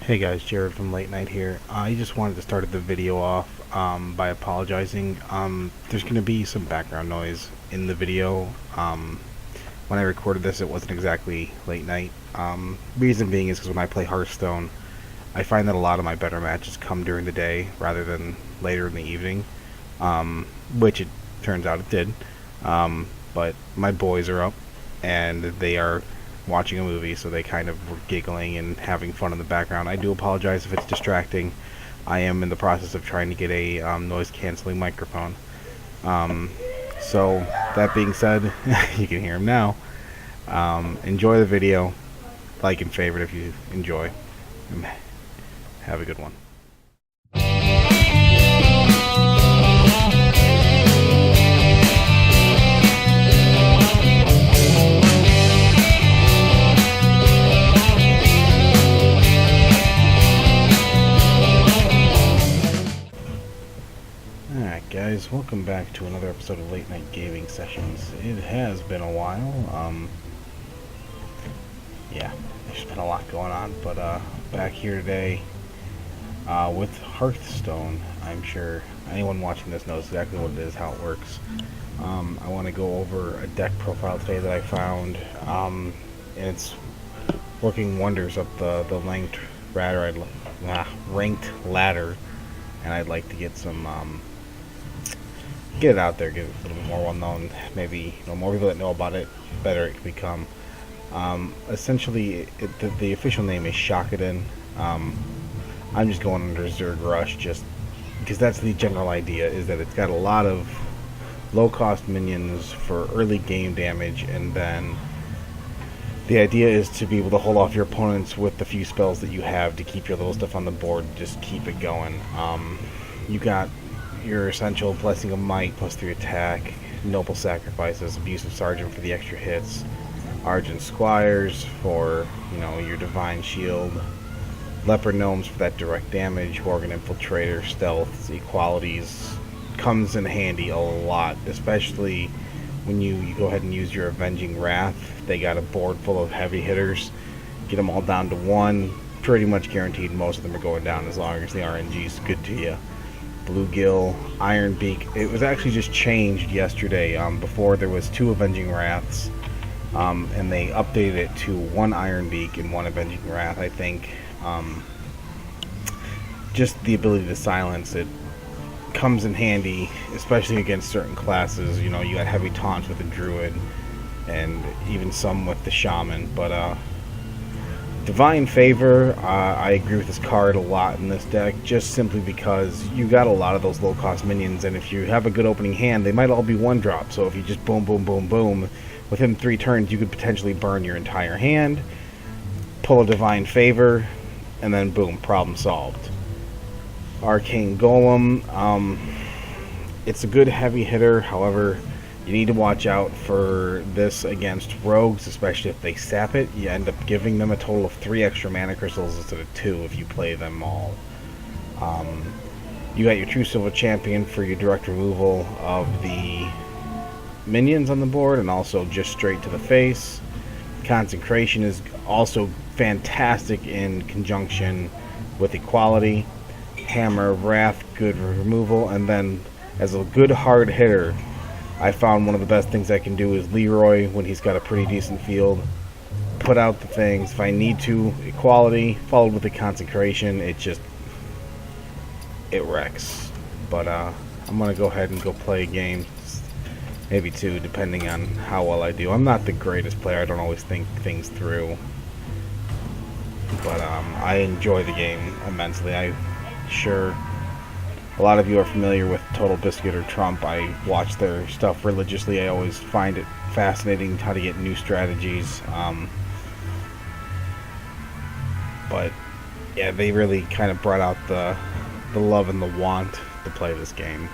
Hey guys, Jared from Late Night here. I just wanted to start the video off by apologizing. There's going to be some background noise in the video. When I recorded this, it wasn't exactly late night. Reason being is because when I play Hearthstone, I find that a lot of my better matches come during the day rather than later in the evening, which it turns out it did. But my boys are up, and they are watching a movie, so they kind of were giggling and having fun in the background. I do apologize if it's distracting. I am in the process of trying to get a noise-canceling microphone. So, that being said, you can hear him now. Enjoy the video. Like and favorite if you enjoy. Have a good one. Alright guys, welcome back to another episode of Late Night Gaming Sessions. It has been a while, yeah, there's been a lot going on, but back here today with Hearthstone. I'm sure anyone watching this knows exactly what it is, how it works. I want to go over a deck profile today that I found, and it's working wonders up the ranked ladder, and I'd like to get some get it out there, get it a little bit more well known. Maybe more people that know about it, better it can become. Essentially, the official name is Shockadin. I'm just going under Zerg Rush just because that's the general idea, is that it's got a lot of low-cost minions for early game damage, and then the idea is to be able to hold off your opponents with the few spells that you have to keep your little stuff on the board, just keep it going. You got your essential Blessing of Might plus 3 attack, Noble Sacrifices, Abusive Sergeant for the extra hits, Argent Squires for, your Divine Shield, Leopard Gnomes for that direct damage, Worgen Infiltrator, Stealth, Equalities. Comes in handy a lot, especially when you go ahead and use your Avenging Wrath. They got a board full of heavy hitters. Get them all down to 1. Pretty much guaranteed most of them are going down as long as the RNG is good to you. Bluegill, Iron Beak. It was actually just changed yesterday. Before there was 2 Avenging Wraths, and they updated it to 1 Iron Beak and 1 Avenging Wrath. I think just the ability to silence it comes in handy, especially against certain classes. You got heavy taunts with the Druid, and even some with the Shaman. But Divine Favor, I agree with this card a lot in this deck, just simply because you got a lot of those low-cost minions, and if you have a good opening hand, they might all be 1-drop, so if you just boom, boom, boom, boom, within 3 turns, you could potentially burn your entire hand, pull a Divine Favor, and then boom, problem solved. Arcane Golem, it's a good heavy hitter, however, you need to watch out for this against rogues, especially if they sap it. You end up giving them a total of 3 extra mana crystals instead of 2 if you play them all. You got your True Silver Champion for your direct removal of the minions on the board, and also just straight to the face. Consecration is also fantastic in conjunction with Equality. Hammer of Wrath, good removal, and then as a good hard hitter, I found one of the best things I can do is Leroy when he's got a pretty decent field. Put out the things. If I need to, Equality, followed with the Consecration, it wrecks. But I'm going to go ahead and go play a game. Maybe 2, depending on how well I do. I'm not the greatest player. I don't always think things through. But I enjoy the game immensely. Sure, a lot of you are familiar with TotalBiscuit or Trump. I watch their stuff religiously. I always find it fascinating how to get new strategies. But yeah, they really kind of brought out the love and the want to play this game.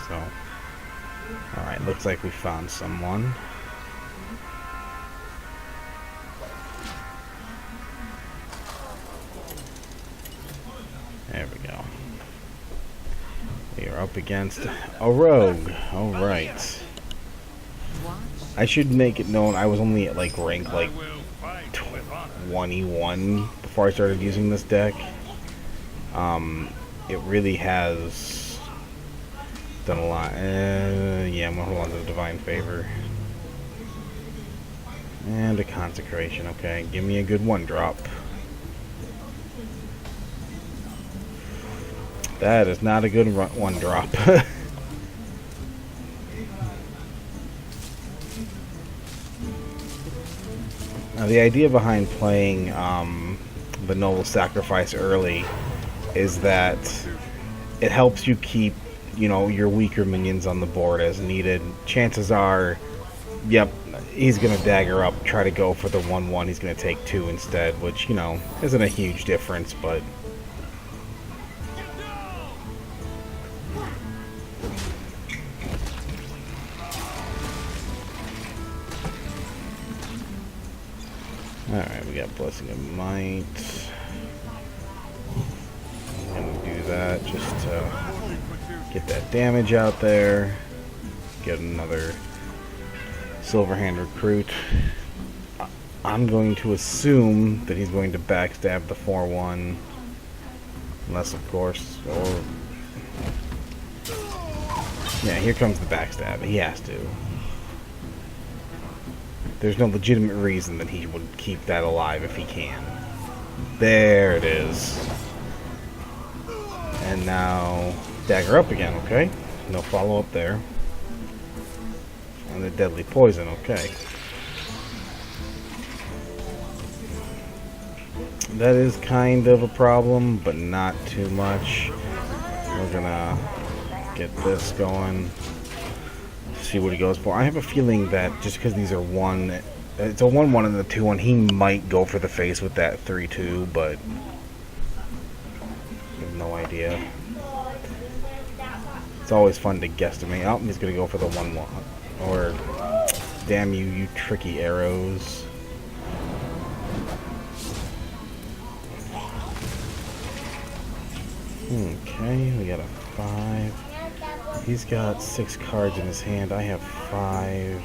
So, alright, looks like we found someone. There we go. We are up against a rogue. Alright. I should make it known I was only at rank 21 before before I started using this deck. It really has done a lot. Yeah, I'm gonna hold on to the Divine Favor. And a Consecration, okay. Give me a good 1-drop. That is not a good 1-drop. Now, the idea behind playing the Noble Sacrifice early is that it helps you keep, you know, your weaker minions on the board as needed. Chances are, yep, he's going to dagger up, try to go for the 1/1. He's going to take 2 instead, which, you know, isn't a huge difference, but... Alright, we got Blessing of Might. I'm going to do that just to get that damage out there. Get another Silverhand Recruit. I'm going to assume that he's going to backstab the 4/1. Unless, of course, or... Yeah, here comes the backstab. He has to. There's no legitimate reason that he would keep that alive if he can. There it is. And now, dagger up again, okay? No follow-up there. And the deadly poison, okay. That is kind of a problem, but not too much. We're gonna get this going. See what he goes for. I have a feeling that just because these are it's a 1/1 and the 2/1, he might go for the face with that 3/2, but I have no idea. It's always fun to guesstimate. Oh, he's gonna go for the 1/1. Or, damn you, you tricky arrows. Okay, we got a 5. He's got 6 cards in his hand. I have 5.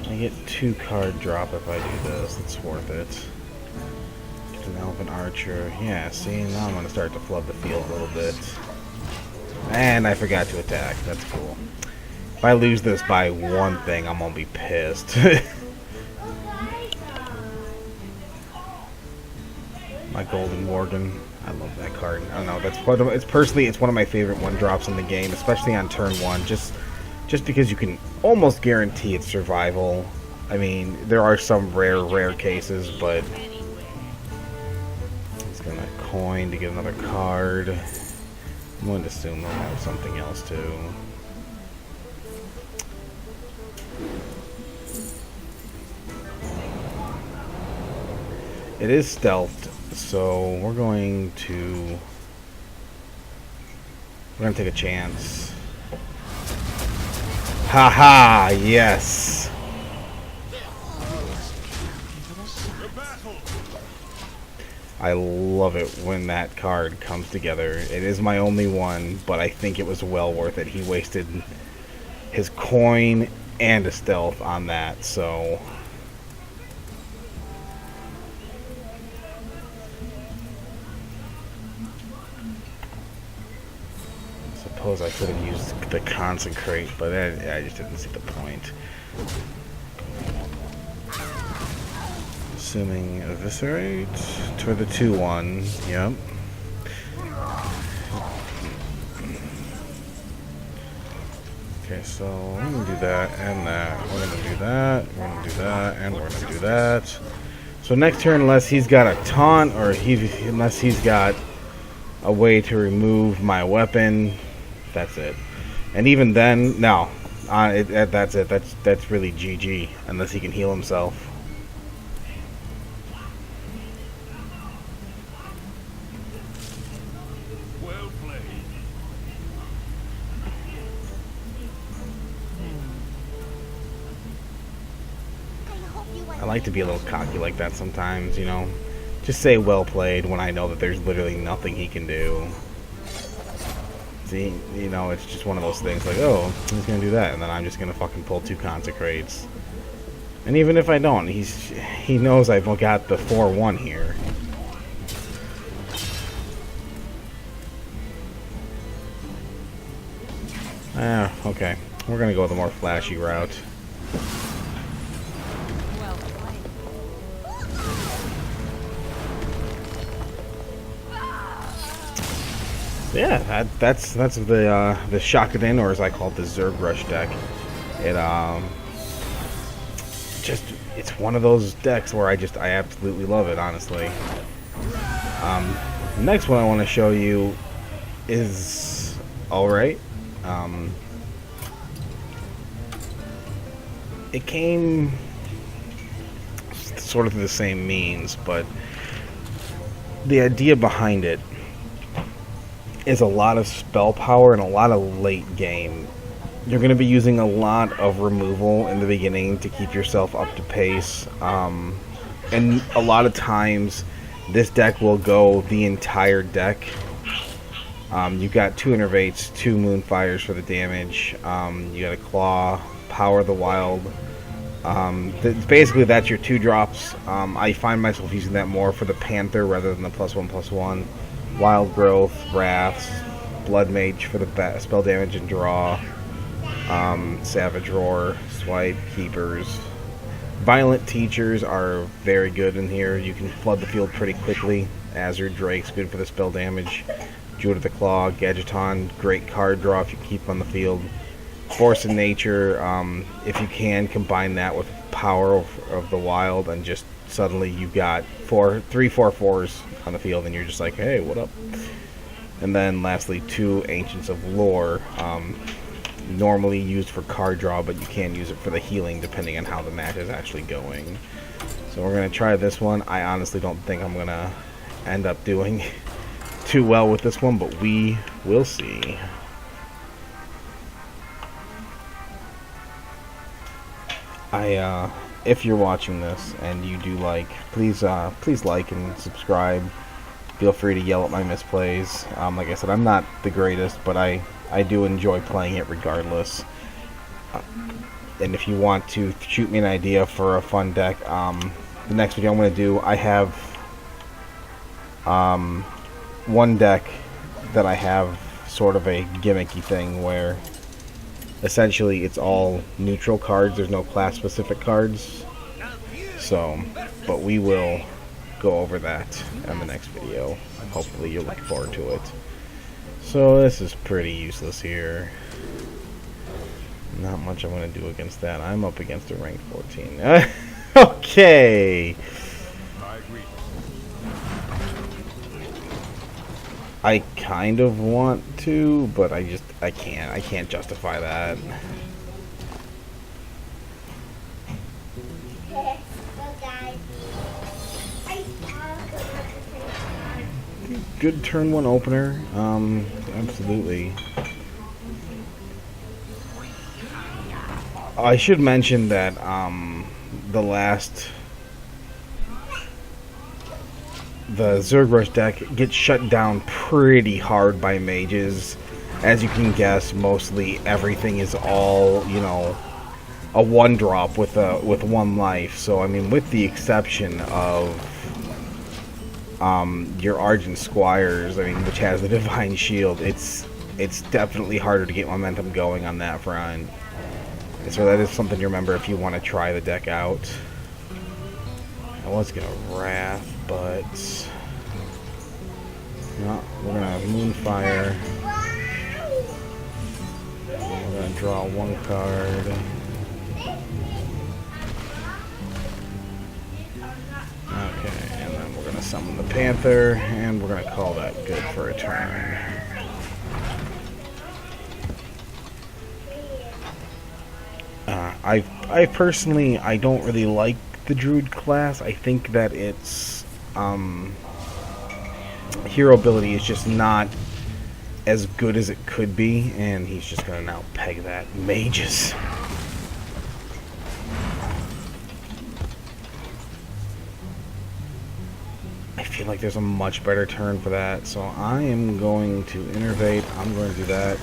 I get 2 card drop if I do this. It's worth it. Get an Elven Archer. Yeah, see, now I'm going to start to flood the field a little bit. And I forgot to attack. That's cool. If I lose this by one thing, I'm going to be pissed. My Golden Worgen. I love that card. I don't know. It's one of my favorite 1-drops in the game, especially on turn 1. Just because you can almost guarantee its survival. I mean, there are some rare cases, but he's gonna coin to get another card. I'm going to assume they'll have something else too. It is stealthed. So we're going to take a chance. Haha, yes. I love it when that card comes together. It is my only one, but I think it was well worth it. He wasted his coin and a stealth on that, so suppose I could have used the Consecrate, but I just didn't see the point. Assuming Eviscerate for the 2/1, yep. Okay, so we're going to do that and that. We're going to do that, we're going to do that, and we're going to do that. So next turn, unless he's got a taunt, or unless he's got a way to remove my weapon, that's it. And even then, no. That's it. That's really GG, unless he can heal himself. Well played. I like to be a little cocky like that sometimes, you know. Just say well played when I know that there's literally nothing he can do. See, you know, it's just one of those things like, oh, he's gonna do that, and then I'm just gonna fucking pull 2 Consecrates. And even if I don't, he knows I've got the 4-1 here. Ah, okay. We're gonna go with a more flashy route. Yeah, that's the Shockadin, or as I call it, the Zerg Rush deck. It it's one of those decks where I absolutely love it, honestly. The next one I want to show you is alright. It came sort of through the same means, but the idea behind it is a lot of spell power and a lot of late game. You're going to be using a lot of removal in the beginning to keep yourself up to pace, and a lot of times this deck will go the entire deck. You've got 2 Innervates, 2 Moonfires for the damage, you got a Claw, Power the Wild. Basically that's your 2 drops. I find myself using that more for the Panther rather than the +1/+1. Wild Growth, Wraths, Blood Mage for the spell damage and draw, Savage Roar, Swipe, Keepers. Violent Teachers are very good in here. You can flood the field pretty quickly. Azure Drake's good for the spell damage. Druid of the Claw, Gadgeton, great card draw if you keep on the field. Force of Nature, if you can combine that with Power of the Wild, and just suddenly you've got 3/4/4s on the field, and you're just like, hey, what up? And then lastly, 2 Ancients of Lore, normally used for card draw, but you can use it for the healing depending on how the match is actually going. So we're going to try this one. I honestly don't think I'm going to end up doing too well with this one, but we will see. If you're watching this and you do like, please like and subscribe. Feel free to yell at my misplays. Like I said, I'm not the greatest, but I do enjoy playing it regardless. And if you want to shoot me an idea for a fun deck, the next video I'm going to do, I have one deck that I have sort of a gimmicky thing where essentially it's all neutral cards. There's no class specific cards. So, but we will go over that in the next video. Hopefully you'll look forward to it. So this is pretty useless here. Not much I'm going to do against that. I'm up against a rank 14. Okay. I kind of want to, but I can't. I can't justify that. Good turn 1 opener. Absolutely. I should mention that the Zerg Rush deck gets shut down pretty hard by mages. As you can guess, mostly everything is all, you know, a 1-drop with 1 life. So I mean, with the exception of your Argent Squires, I mean, which has the Divine Shield, it's definitely harder to get momentum going on that front. So that is something to remember if you want to try the deck out. I was gonna Wrath, but no, we're gonna Moonfire. We're gonna draw 1 card. Okay, and then we're gonna summon the Panther, and we're gonna call that good for a turn. I personally, I don't really like the Druid class. I think that its hero ability is just not as good as it could be, and he's just gonna now peg that. Mages. I feel like there's a much better turn for that, so I am going to innervate. I'm going to do that.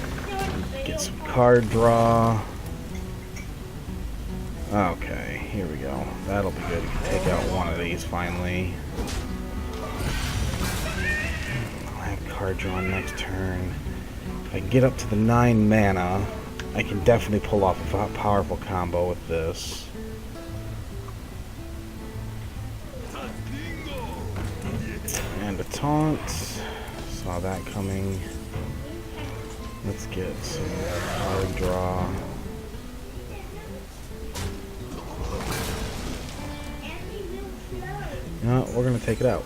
Get some card draw. Okay. here we go. That'll be good. You can take out one of these finally. I'll have card drawn next turn. If I can get up to the 9 mana, I can definitely pull off a powerful combo with this. And a taunt. Saw that coming. Let's get some card draw. No, we're gonna take it out.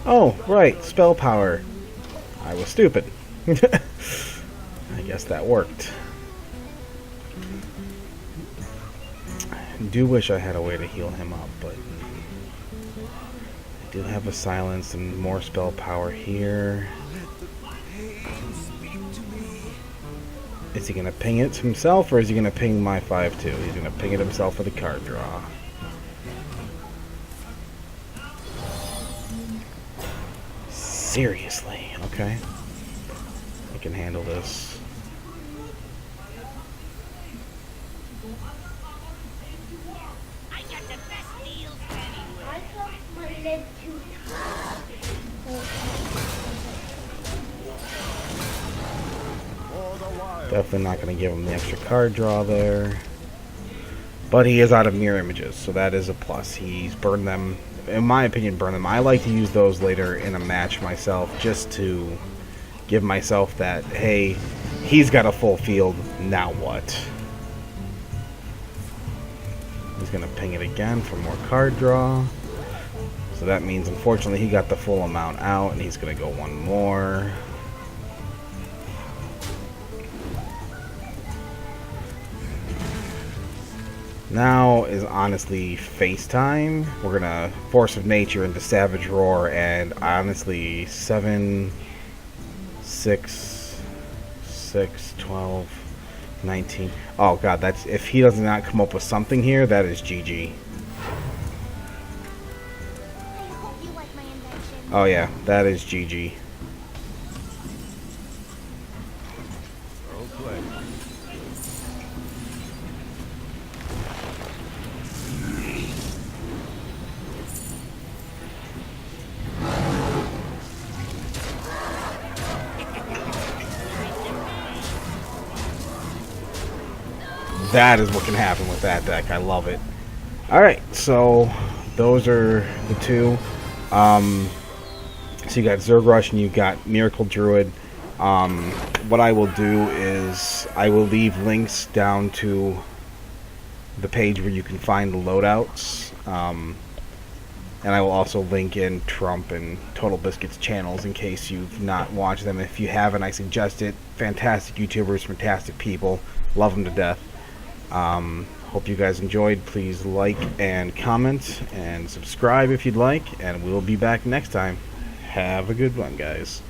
Oh, right, spell power. I was stupid. I guess that worked. I do wish I had a way to heal him up, but I do have a silence and more spell power here. Is he going to ping it himself, or is he going to ping my 5-2? He's going to ping it himself with a card draw. Seriously, okay. I can handle this. I got the best deals anywhere. I got my leg too tight. Definitely not going to give him the extra card draw there. But he is out of mirror images, so that is a plus. He's burned them. In my opinion, burn them. I like to use those later in a match myself, just to give myself that, hey, he's got a full field, now what? He's going to ping it again for more card draw. So that means, unfortunately, he got the full amount out, and he's going to go one more. Now is honestly face time. We're gonna Force of Nature into Savage Roar, and honestly 7, 6, 6, 12, 19. Oh god, that's, if he does not come up with something here, that is GG. I hope you like my invention. Oh yeah, that is GG. That is what can happen with that deck. I love it. Alright, so those are the two. So you got Zerg Rush and you got Miracle Druid. What I will do is I will leave links down to the page where you can find the loadouts. And I will also link in Trump and TotalBiscuit's channels in case you've not watched them. If you haven't, I suggest it. Fantastic YouTubers, fantastic people. Love them to death. Hope you guys enjoyed. Please like and comment and subscribe if you'd like, and we'll be back next time. Have a good one, guys.